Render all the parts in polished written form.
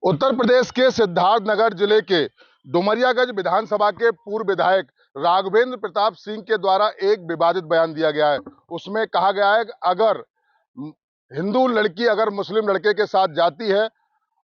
उत्तर प्रदेश के सिद्धार्थनगर जिले के डुमरियागंज विधानसभा के पूर्व विधायक राघवेंद्र प्रताप सिंह के द्वारा एक विवादित बयान दिया गया है। उसमें कहा गया है कि अगर हिंदू लड़की अगर मुस्लिम लड़के के साथ जाती है,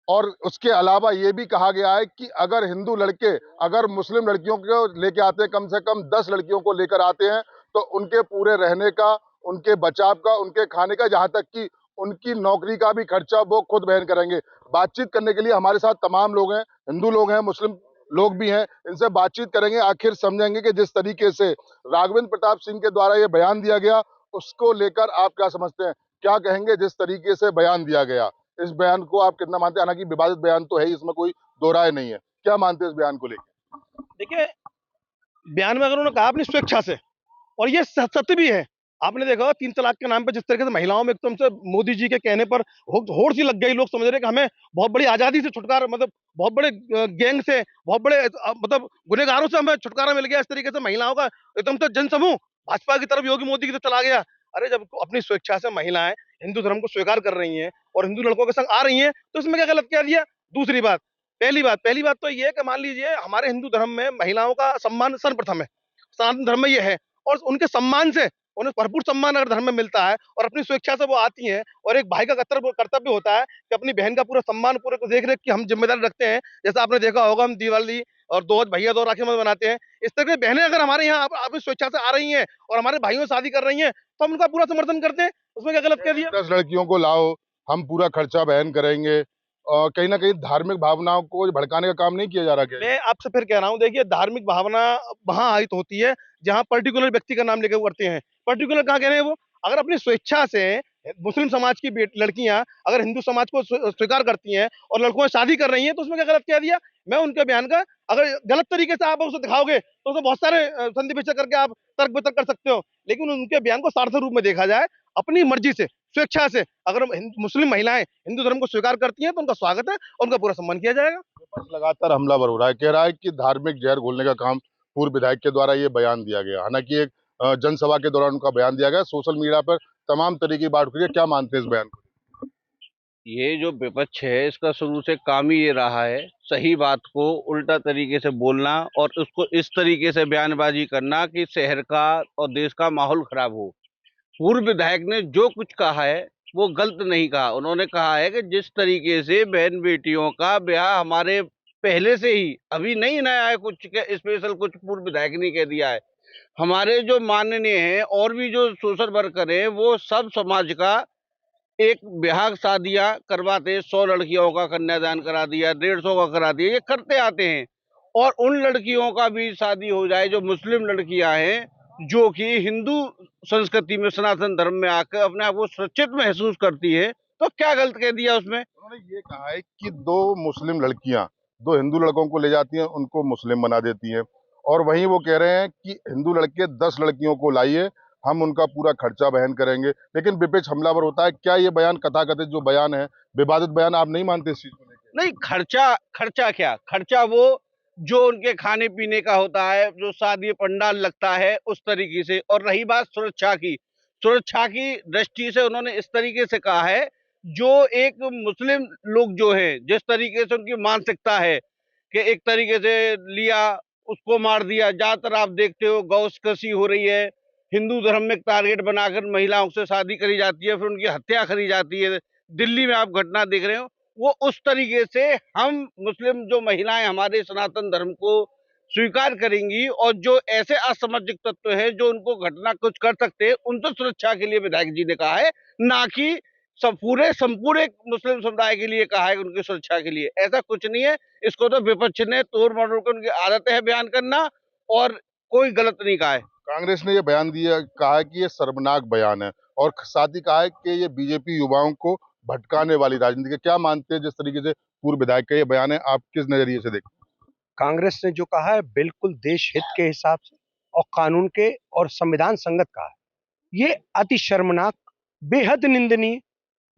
और उसके अलावा ये भी कहा गया है कि अगर हिंदू लड़के अगर मुस्लिम लड़कियों को लेके आते हैं, कम से कम 10 लड़कियों को लेकर आते हैं, तो उनके पूरे रहने का, उनके बचाव का, उनके खाने का, जहां तक कि उनकी नौकरी का भी खर्चा वो खुद वहन करेंगे। बातचीत करने के लिए हमारे साथ तमाम लोग हैं, हिंदू लोग हैं, मुस्लिम लोग भी हैं। इनसे बातचीत करेंगे, आखिर समझेंगे कि जिस तरीके से राघवेंद्र प्रताप सिंह के द्वारा ये बयान दिया गया, उसको लेकर आप क्या समझते हैं, क्या कहेंगे जिस तरीके से बयान दिया गया। इस बयान को आप कितना मानते हैं? हालांकि विवादित बयान तो है ही, इसमें कोई दो राय नहीं है। क्या मानते हैं इस बयान को लेकर? देखिए, बयान में अगर उन्होंने कहा अपनी स्वेच्छा से, और ये सत्य भी है। आपने देखा होगा 3 तलाक के नाम पे जिस तरीके से महिलाओं में एकदम से मोदी जी के कहने पर होड़ सी लग गई। लोग समझ रहे हैं कि हमें बहुत बड़ी आजादी से छुटकारा, मतलब बहुत बड़े गैंग से, बहुत बड़े मतलब गुनहगारों से हमें छुटकारा मिल गया। इस तरीके से महिलाओं का एकदम से जनसमूह भाजपा की तरफ, योगी मोदी की तरफ चला गया। अरे, जब अपनी स्वेच्छा से महिलाएं हिंदू धर्म को स्वीकार कर रही हैं और हिंदू लड़कों के संग आ रही हैं, तो इसमें क्या गलत कह दिया? दूसरी बात, पहली बात तो ये है कि मान लीजिए हमारे हिंदू धर्म में महिलाओं का सम्मान सर्वप्रथम है। सनातन धर्म में ये है, और उनके सम्मान से उन्हें भरपूर सम्मान अगर धर्म में मिलता है और अपनी स्वेच्छा से वो आती हैं, और एक भाई का कर्तव्य होता है कि अपनी बहन का पूरा सम्मान, पूरे देख रेख की हम जिम्मेदारी रखते हैं। जैसा आपने देखा होगा, हम दिवाली और दो भैया दो राखी में बनाते हैं। इस तरह की बहनें अगर हमारे यहाँ अपनी स्वेच्छा से आ रही हैं और हमारे भाइयों से शादी कर रही हैं, तो हम उनका पूरा समर्थन करते हैं। उसमें क्या गलत कह दिया? 10 लड़कियों को लाओ, हम पूरा खर्चा वहन करेंगे, और कहीं ना कहीं धार्मिक भावनाओं को भड़काने का काम नहीं किया जा रहा क्या? मैं आपसे फिर कह रहा हूँ, देखिए, धार्मिक भावना वहां आहित होती है जहां पर्टिकुलर व्यक्ति का नाम लेकर करते हैं। पर्टिकुलर कहाँ कह रहे हैं वो? अगर अपनी स्वेच्छा से मुस्लिम समाज की लड़कियां अगर हिंदू समाज को स्वीकार करती हैं और लड़कों से शादी कर रही हैं, तो उसमें क्या गलत कह दिया? मैं उनके बयान का, अगर गलत तरीके से आप उसे दिखाओगे तो उसे बहुत सारे संधि विच्छेद करके आप तर्क वितर्क कर सकते हो, लेकिन उनके बयान को सार्थक रूप में देखा जाए, अपनी मर्जी से, स्वेच्छा से अगर मुस्लिम महिलाएं हिंदू धर्म को स्वीकार करती हैं, तो उनका स्वागत है और उनका पूरा सम्मान किया जाएगा। विपक्ष लगातार हमलावर हो रहा है, कह रहा है कि धार्मिक जहर घोलने का काम पूर्व विधायक के द्वारा ये बयान दिया गया। हालांकि एक जनसभा के दौरान उनका बयान दिया गया, सोशल मीडिया पर तमाम तरीके की बात हो रही है। क्या मानते हैं इस बयान को? ये जो विपक्ष है इसका शुरू से काम ही ये रहा है सही बात को उल्टा तरीके से बोलना और उसको इस तरीके से बयानबाजी करना कि शहर का और देश का माहौल खराब हो। पूर्व विधायक ने जो कुछ कहा है वो गलत नहीं कहा। उन्होंने कहा है कि जिस तरीके से बहन बेटियों का ब्याह हमारे पहले से ही, अभी नहीं नया है कुछ स्पेशल, कुछ पूर्व विधायक ने कह दिया है। हमारे जो माननीय हैं और भी जो सोशल वर्कर हैं वो सब समाज का एक ब्याह शादियां करवाते, 100 लड़कियों का कन्यादान करा दिया, 150 का करा दिया, ये करते आते हैं। और उन लड़कियों का भी शादी हो जाए जो मुस्लिम लड़कियां हैं, जो कि हिंदू संस्कृति में, सनातन धर्म में आकर अपने आप को सुरक्षित महसूस करती है, तो क्या गलत कह दिया उसमें? उन्होंने ये कहा है कि दो मुस्लिम लड़कियां दो हिंदू लड़कों को ले जाती हैं, उनको मुस्लिम बना देती हैं, और वहीं वो कह रहे हैं कि हिंदू लड़के 10 लड़कियों को लाइए, हम उनका पूरा खर्चा वहन करेंगे। लेकिन विपक्ष हमलावर होता है। क्या ये बयान, कथाकथित जो बयान है, विवादित बयान, आप नहीं मानते इस चीज को लेकर? नहीं, खर्चा खर्चा क्या खर्चा, वो जो उनके खाने पीने का होता है, जो शादी पंडाल लगता है उस तरीके से। और रही बात सुरक्षा की दृष्टि से उन्होंने इस तरीके से कहा है, जो एक मुस्लिम लोग जो है, जिस तरीके से उनकी मानसिकता है कि एक तरीके से लिया उसको मार दिया। ज्यादातर आप देखते हो गौकशी हो रही है, हिंदू धर्म में टारगेट बनाकर महिलाओं से शादी करी जाती है, फिर उनकी हत्या करी जाती है। दिल्ली में आप घटना देख रहे हो। वो उस तरीके से हम मुस्लिम जो महिलाएं हमारे सनातन धर्म को स्वीकार करेंगी, और जो ऐसे असामाजिक तत्व है जो उनको घटना कुछ कर सकते हैं, उनसे सुरक्षा के लिए विधायक जी ने कहा है, ना कि सब पूरे संपूर्ण मुस्लिम समुदाय के लिए कहा है, उनकी सुरक्षा के लिए। ऐसा कुछ नहीं है। इसको तो विपक्ष ने तोड़ मरोड़ कर, उनकी आदत है बयान करना, और कोई गलत नहीं कहा है। कांग्रेस ने ये बयान दिया, कहा है कि ये शर्मनाक बयान है, और साथ ही कहा है कि ये बीजेपी युवाओं को भटकाने वाली राजनीति है। क्या मानते हैं जिस तरीके से पूर्व विधायक का ये बयान है, आप किस नजरिए से देखते कांग्रेस ने जो कहा है बिल्कुल देश हित के हिसाब से और कानून के और संविधान संगत कहा है। ये अति शर्मनाक, बेहद निंदनीय,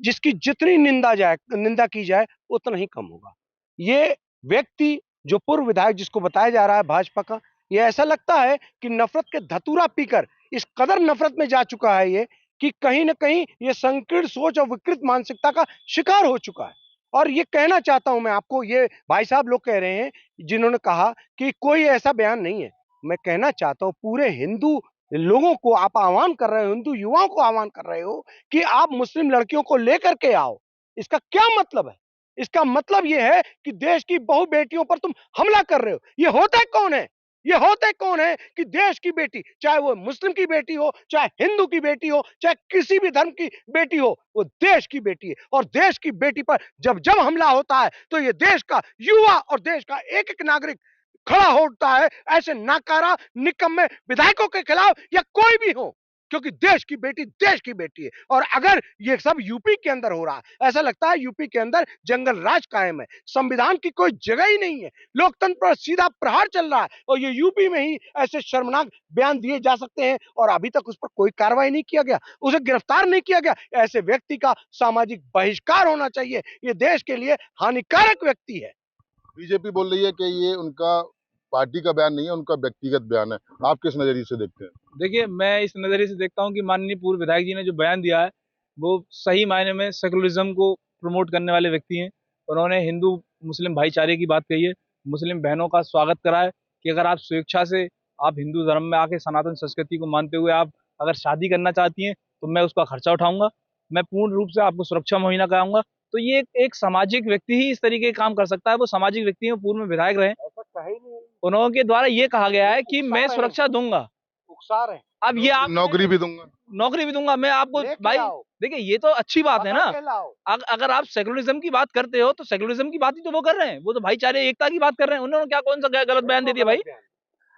जिसकी जितनी निंदा की जाए उतना ही कम होगा। ये व्यक्ति जो पूर्व विधायक जिसको बताया जा रहा है भाजपा का, ये ऐसा लगता है कि नफरत के धतूरा पीकर इस कदर नफरत में जा चुका है ये, कि कहीं ना कहीं ये संकीर्ण सोच और विकृत मानसिकता का शिकार हो चुका है। और ये कहना चाहता हूं मैं आपको, ये भाई साहब लोग कह रहे हैं जिन्होंने कहा कि कोई ऐसा बयान नहीं है। मैं कहना चाहता हूं पूरे हिंदू लोगों को आप आह्वान कर रहे हो, हिंदू युवाओं को आह्वान कर रहे हो कि आप मुस्लिम लड़कियों को लेकर के आओ। इसका क्या मतलब है? इसका मतलब ये है कि देश की बहु बेटियों पर तुम हमला कर रहे हो। ये होता कौन है? ये होते कौन है कि देश की बेटी, चाहे वो मुस्लिम की बेटी हो, चाहे हिंदू की बेटी हो, चाहे किसी भी धर्म की बेटी हो, वो देश की बेटी है। और देश की बेटी पर जब जब हमला होता है तो ये देश का युवा और देश का एक एक नागरिक खड़ा होता है ऐसे नाकारा निकम्मे विधायकों के खिलाफ, या कोई भी हो, क्योंकि देश की बेटी है। और अगर ये सब यूपी के अंदर हो रहा है, ऐसा लगता है यूपी के अंदर जंगल राज कायम है, संविधान की कोई जगह ही नहीं है, लोकतंत्र पर सीधा प्रहार चल रहा है। और ये यूपी में ही ऐसे शर्मनाक बयान दिए जा सकते हैं और अभी तक उस पर कोई कार्रवाई नहीं किया गया, उसे गिरफ्तार नहीं किया गया। ऐसे व्यक्ति का सामाजिक बहिष्कार होना चाहिए। ये देश के लिए हानिकारक व्यक्ति है। बीजेपी बोल रही है कि ये उनका पार्टी का बयान नहीं है, उनका व्यक्तिगत बयान है। आप किस नजरिए से देखते हैं? देखिए, मैं इस नज़रिए से देखता हूँ कि माननीय पूर्व विधायक जी ने जो बयान दिया है, वो सही मायने में सेकुलरिज्म को प्रमोट करने वाले व्यक्ति हैं। उन्होंने हिंदू मुस्लिम भाईचारे की बात कही है, मुस्लिम बहनों का स्वागत करा है कि अगर आप स्वेच्छा से आप हिंदू धर्म में आके सनातन संस्कृति को मानते हुए आप अगर शादी करना चाहती हैं तो मैं उसका खर्चा उठाऊंगा, मैं पूर्ण रूप से आपको सुरक्षा मुहैया कराऊंगा। तो ये एक सामाजिक व्यक्ति ही इस तरीके के काम कर सकता है। वो सामाजिक व्यक्ति हैं, पूर्व में विधायक रहे। उन्होंने द्वारा ये कहा गया है कि मैं सुरक्षा दूंगा। उकसा रहे हैं। अब ये आप नौकरी भी दूंगा, नौकरी भी दूंगा मैं आपको लेके भाई। आओ। देखिए, ये तो अच्छी बात है ना। पकड़ के लाओ। अगर आप सेकुलरिज्म की बात करते हो तो सेकुलरिज्म की बात ही तो वो कर रहे हैं, वो तो भाईचारे एकता की बात कर रहे हैं। उन्होंने क्या कौन सा गलत बयान दे दिया भाई?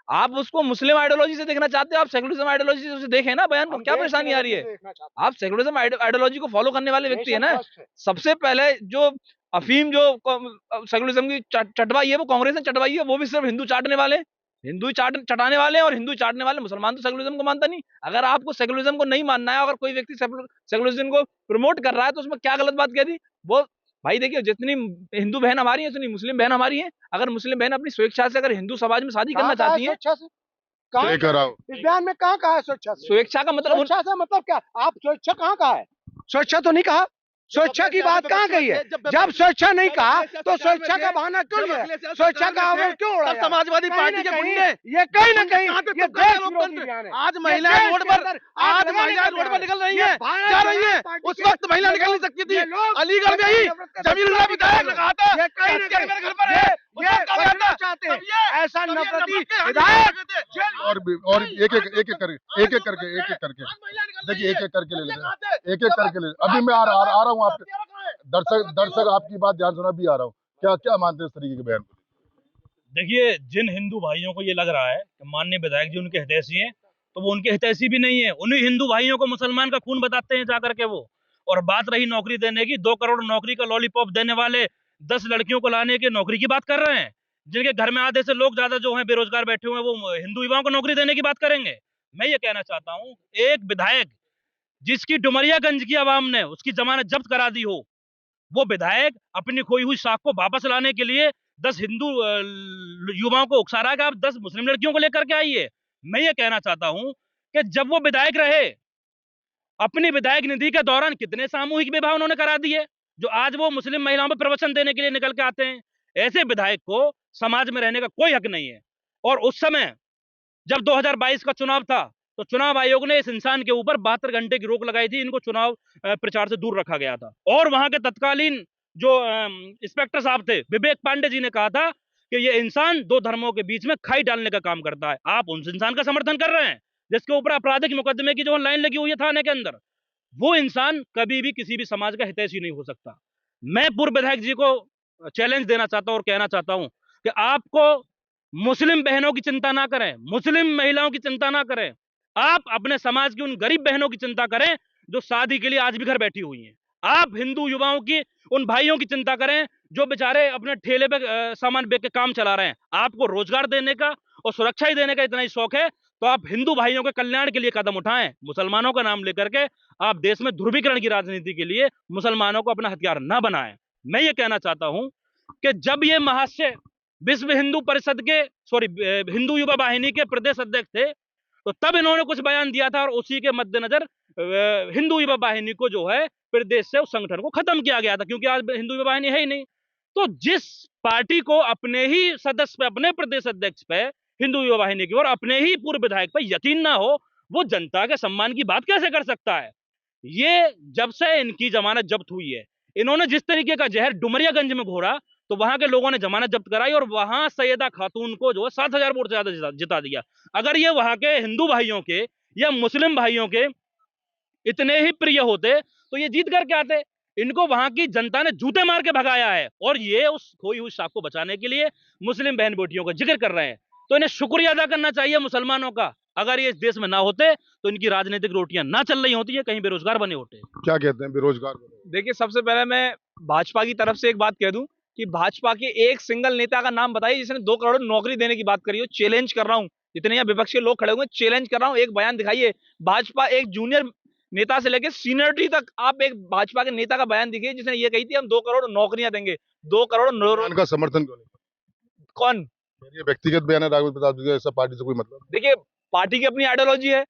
आप उसको मुस्लिम आइडियोलॉजी से देखना चाहते हो, आप सेकुलरिज्म आइडियोलॉजी से उसे देखें ना बयान को, क्या परेशानी आ रही है? आप सेकुलरिज्म आइडियोलॉजी को फॉलो करने वाले व्यक्ति है ना। सबसे पहले जो अफीम जो सेकुलरिज्म की चटवाई है वो कांग्रेस ने चटवाई है, वो भी सिर्फ हिंदू चाटने वाले, हिंदू चटाने वाले हैं। और हिंदू चाटने वाले मुसलमान तो सेकुलरिज्म को मानता नहीं। अगर आपको सेकुलरिज्म को नहीं मानना है, अगर कोई व्यक्ति सेकुलरिज्म को प्रमोट कर रहा है तो उसमें क्या गलत बात कह दी वो? भाई देखिए, जितनी हिंदू बहन हमारी है उतनी मुस्लिम बहन हमारी है। अगर मुस्लिम बहन अपनी स्वेच्छा से अगर हिंदू समाज में शादी करना चाहती है, लेकर आओ। इस बयान में कहाँ कहा है स्वेच्छा से? स्वेच्छा का मतलब स्वेच्छा से मतलब क्या? आप स्वेच्छा कहाँ कहा है? स्वेच्छा तो नहीं कहा। स्वेच्छा की बात कहाँ कही है? जब स्वेच्छा नहीं कहा तो स्वेच्छा का बहाना क्यों लिया? स्वेच्छा का आवेदन क्यों उड़ाया? समाजवादी पार्टी के गुंडे ये कहीं ना कहीं ये देश विरोधी बयान है। आज महिलाएं रोड पर निकल रही हैं, जा रही हैं। उस वक्त महिला निकल नहीं सकती थी। अलीगढ़ में ही जमीरुल्लाह विधायक ने कहा था ये कहीं ना मेरे घर कहीं पर है, ये करना चाहते हैं। ऐसा नफरती विधायक और एक एक करके देखिए, एक एक करके ले लेते हैं, एक एक करके ले। अभी मैं आ रहा हूँ आपके दर्शक आपकी बात ध्यान सुना भी आ रहा हूँ। क्या क्या मानते हैं इस तरीके के बयान को? देखिए, जिन हिंदू भाइयों को ये लग रहा है कि माननीय विधायक जी उनके हितैषी हैं, तो वो उनके हितैषी भी नहीं है। उन्हीं हिंदू भाइयों को मुसलमान का खून बताते हैं जाकर के वो। और बात रही नौकरी देने की, 2 करोड़ नौकरी का लॉलीपॉप देने वाले 10 लड़कियों को लाने की नौकरी की बात कर रहे हैं, जिनके घर में आधे से लोग ज्यादा जो हैं बेरोजगार बैठे हुए हैं, वो हिंदू युवाओं को नौकरी देने की बात करेंगे। मैं ये कहना चाहता हूँ, एक विधायक जिसकी डुमरियागंज की आवाम ने उसकी जमानत जब्त करा दी हो, वो विधायक अपनी खोई हुई साख को वापस लाने के लिए 10 हिंदू युवाओं को उकसा रहा है कि आप 10 मुस्लिम लड़कियों को लेकर के आइए। मैं ये कहना चाहता हूं कि जब वो विधायक रहे, अपनी विधायक निधि के दौरान कितने सामूहिक विवाह उन्होंने करा दिए, जो आज वो मुस्लिम महिलाओं पर प्रवचन देने के लिए निकल के आते हैं। ऐसे विधायक को समाज में रहने का कोई हक नहीं है। और उस समय जब 2022 का चुनाव था तो चुनाव आयोग ने इस इंसान के ऊपर 72 घंटे की रोक लगाई थी। इनको चुनाव प्रचार से दूर रखा गया था। और वहां के तत्कालीन जो इंस्पेक्टर साहब थे, विवेक पांडे जी ने कहा था कि ये इंसान 2 धर्मों के बीच में खाई डालने का काम करता है। आप उस इंसान का समर्थन कर रहे हैं जिसके ऊपर आपराधिक मुकदमे की जो लाइन लगी हुई है थाने के अंदर। वो इंसान कभी भी किसी भी समाज का हितैषी नहीं हो सकता। मैं पूर्व विधायक जी को चैलेंज देना चाहता हूं और कहना चाहता हूं कि आपको मुस्लिम बहनों की चिंता ना करें, मुस्लिम महिलाओं की चिंता ना करें, आप अपने समाज की उन गरीब बहनों की चिंता करें जो शादी के लिए आज भी घर बैठी हुई हैं। आप हिंदू युवाओं की उन भाइयों की चिंता करें जो बेचारे अपने ठेले पे सामान बेच के काम चला रहे हैं। आपको रोजगार देने का और सुरक्षा ही देने का इतना ही शौक है तो आप हिंदू भाइयों के कल्याण के लिए कदम उठाएं। मुसलमानों का नाम लेकर के आप देश में ध्रुवीकरण की राजनीति के लिए मुसलमानों को अपना हथियार न बनाएं। मैं ये कहना चाहता हूं कि जब ये महाशय विश्व हिंदू परिषद के हिंदू युवा वाहिनी के प्रदेश अध्यक्ष थे तो तब इन्होंने कुछ बयान दिया था और उसी के मद्देनजर हिंदू युवा वाहिनी को जो है प्रदेश से उस संगठन को खत्म किया गया था, क्योंकि आज हिंदू विवाह है ही नहीं। तो जिस पार्टी को अपने ही सदस्य पे, अपने प्रदेश अध्यक्ष पे हिंदू विवाह वाहिनी की और अपने ही पूर्व विधायक पे यकीन ना हो, वो जनता के सम्मान की बात कैसे कर सकता है? ये जब से इनकी जमानत जब्त हुई है, इन्होंने जिस तरीके का जहर डुमरियागंज में घोरा, तो वहां के लोगों ने जमानत जब्त कराई और वहां सैयदा खातून को जो है 7,000 वोट से ज्यादा जिता दिया। अगर ये वहां के हिंदू भाइयों के या मुस्लिम भाइयों के इतने ही प्रिय होते तो ये जीत कर के आते। इनको वहां की जनता ने जूते मार के भगाया है और ये उस खोई हुई शाख को बचाने के लिए मुस्लिम बहन बेटियों का जिक्र कर रहे हैं। तो इन्हें शुक्रिया अदा करना चाहिए मुसलमानों का। अगर ये इस देश में ना होते तो इनकी राजनीतिक रोटियां ना चल रही होती है, कहीं बेरोजगार बने होते। क्या कहते हैं बेरोजगार? देखिए, सबसे पहले मैं भाजपा की तरफ से एक बात कह दूं कि भाजपा के एक सिंगल नेता का नाम बताइए जिसने 2 करोड़ नौकरी देने की बात करी हो। चैलेंज कर रहा हूं, जितने यहाँ विपक्ष के लोग खड़े हुए, चैलेंज कर रहा हूं, एक बयान दिखाइए। भाजपा एक जूनियर नेता से लेकर सीनियरिटी तक आप एक भाजपा के नेता का बयान दिखाइए जिसने ये कही थी हम 2 करोड़ नौकरियां देंगे। 2 करोड़ का समर्थन क्यों नहीं? कौन? ये व्यक्तिगत बयान है राघवेंद्र प्रताप जी का, ऐसा पार्टी से कोई मतलब? देखिए, पार्टी की अपनी आइडियोलॉजी है,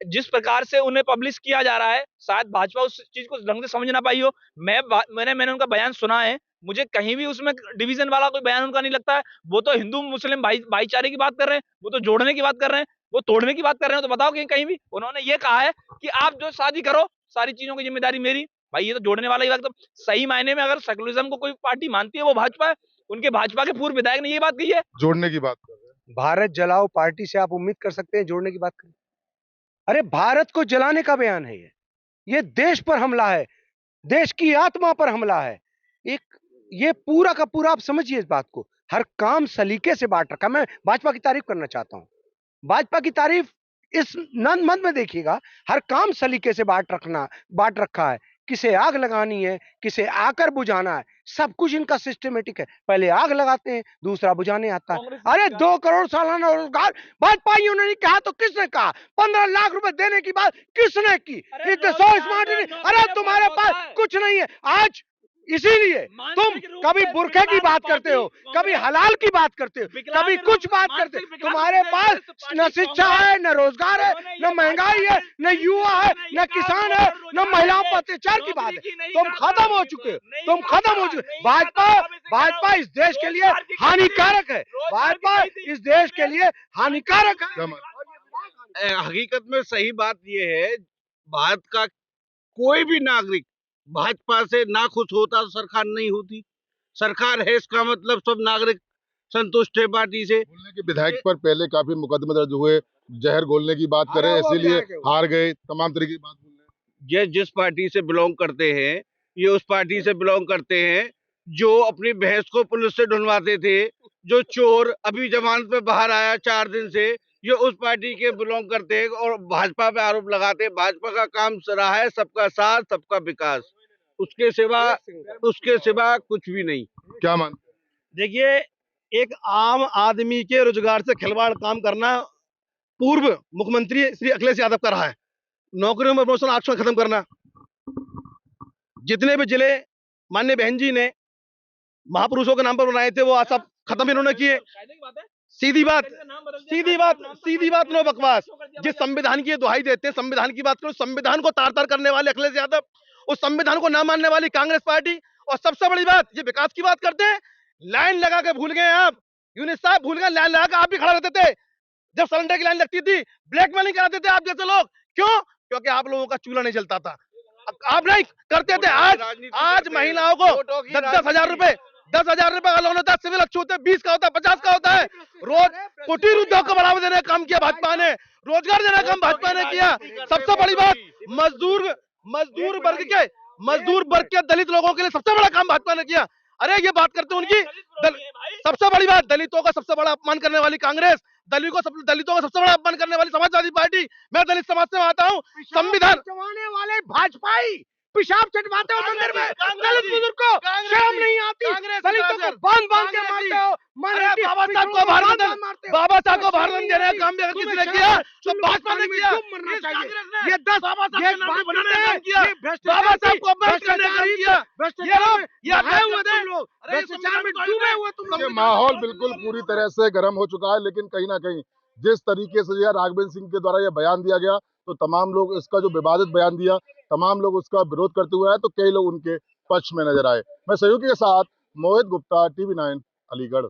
जिस प्रकार से उन्हें पब्लिश किया जा रहा है शायद भाजपा उस चीज को ढंग से समझ ना पाई हो। मैंने उनका बयान सुना है, मुझे कहीं भी उसमें डिवीजन वाला कोई बयान उनका नहीं लगता है। वो तो हिंदू मुस्लिम भाईचारे की बात कर रहे हैं, वो तो जोड़ने की बात कर रहे हैं, वो तोड़ने की बात कर रहे हैं। तो बताओ कि कहीं भी उन्होंने ये कहा है कि आप जो शादी करो, सारी चीजों की जिम्मेदारी मेरी। भाई ये तो जोड़ने वाला ही बात। तो सही मायने में अगर सेकुलरिज्म को कोई पार्टी मानती है वो भाजपा है। उनके भाजपा के पूर्व विधायक ने ये बात कही है। जोड़ने की बात कर रहे हैं। भारत जलाओ पार्टी से आप उम्मीद कर सकते हैं जोड़ने की बात करें? अरे भारत को जलाने का बयान है ये देश पर हमला है, देश की आत्मा पर हमला है। एक ये पूरा का पूरा आप समझिए इस बात को, हर काम सलीके से बांट रखा। मैं भाजपा की तारीफ करना चाहता हूं, भाजपा की तारीफ इस नंद में देखिएगा, हर काम सलीके से बांट रखा है। किसे आग लगानी है, किसे आकर बुझाना है, सब कुछ इनका सिस्टमेटिक है। पहले आग लगाते हैं, दूसरा बुझाने आता है। अरे 2 करोड़ सालाना रोजगार भाजपाइयों ने नहीं कहा तो किसने कहा? 15 लाख रुपए देने की बात किसने की? इतने 100 स्मार्ट। अरे तुम्हारे पास कुछ नहीं है आज, इसीलिए तुम कभी बुरखे की बात करते हो, कभी हलाल की बात करते हो, कभी कुछ बात करते हो। तुम्हारे पास न शिक्षा है, न रोजगार है, न महंगाई है, न युवा है, न किसान है, न महिलाओं पर अत्याचार की बात है। तुम खत्म हो चुके हो, तुम खत्म हो चुके। भाजपा इस देश के लिए हानिकारक है, भाजपा इस देश के लिए हानिकारक है। हकीकत में सही बात ये है, भारत का कोई भी नागरिक भाजपा से ना खुश होता तो सरकार नहीं होती। सरकार है इसका मतलब सब नागरिक संतुष्ट है पार्टी से। बोलने के विधायक पर पहले काफी मुकदमे दर्ज हुए, जहर घोलने की बात करें, इसीलिए हार गए, तमाम तरीके की बात बोल रहे हैं। ये जिस पार्टी से बिलोंग करते हैं, ये उस पार्टी से बिलोंग करते हैं जो अपनी भैंस को पुलिस से ढूंढवाते थे, जो चोर अभी जमानत पे बाहर आया 4 दिन से, ये उस पार्टी के बिलोंग करते हैं और भाजपा पे आरोप लगाते हैं। भाजपा का काम रहा है सबका साथ, सबका विकास, उसके सिवा कुछ भी नहीं। क्या मानते? देखिए, एक आम आदमी के रोजगार से खिलवाड़ काम करना पूर्व मुख्यमंत्री श्री अखिलेश यादव का रहा है। नौकरियों में प्रमोशन आरक्षण खत्म करना, जितने भी जिले माननीय बहन जी ने महापुरुषों के नाम पर बनाए थे वो आज सब खत्म इन्होंने किए। सीधी बात नो बकवास। जिस संविधान की दुहाई देते हैं, संविधान की बात करो, संविधान को तार तार करने वाले अखिलेश यादव, उस संविधान को ना मानने वाली कांग्रेस पार्टी, और सबसे बड़ी बात ये विकास की बात करते हैं। लाइन लगा के भूल गए आप, यूनिस साहब भूल गए, लाइन लगा के आप भी खड़ा रहते थे जब सिलेंडर की लाइन लगती थी, ब्लैकमेलिंग कराते थे आप जैसे लोग। क्यों? क्योंकि आप लोगों का चूल्हा नहीं जलता था, आप नहीं करते थे। आज महिलाओं को 10,000 रुपए का लोन होता है, सिविल अच्छे होते हैं, 20 का होता है, 50 का होता है। रोज कुटीर उद्योग को बढ़ावा देने का काम किया भाजपा ने, रोजगार देने का काम भाजपा ने किया। सबसे बड़ी बात, मजदूर वर्ग के दलित लोगों के लिए सबसे बड़ा काम भाजपा ने किया। अरे ये बात करते हैं उनकी, सबसे बड़ी बात, दलितों का सबसे बड़ा अपमान करने वाली कांग्रेस, दलितों का सबसे बड़ा अपमान करने वाली समाजवादी पार्टी। मैं दलित समाज से आता हूँ। संविधान वाले भाजपाई पेशाब चटवाते हो मंदिर में, दलित बुजुर्ग को शर्म नहीं आती, दलितों को बांध के मारते हो। बाबा साहब को भारत रत्न देने का काम भी अगर किसी ने किया तो भाजपा ने किया। ये 10 बाबा साहब को अपमान करने का काम किया। ये माहौल बिल्कुल पूरी तरह से गर्म हो चुका है, लेकिन कहीं ना कहीं जिस तरीके से राघवेंद्र सिंह के द्वारा यह बयान दिया गया, तो तमाम लोग इसका जो विवादित बयान दिया तमाम लोग उसका विरोध करते हुए आए तो कई लोग उनके पक्ष में नजर आए। मैं सहयोगी के साथ मोहित गुप्ता, TV9 अलीगढ़।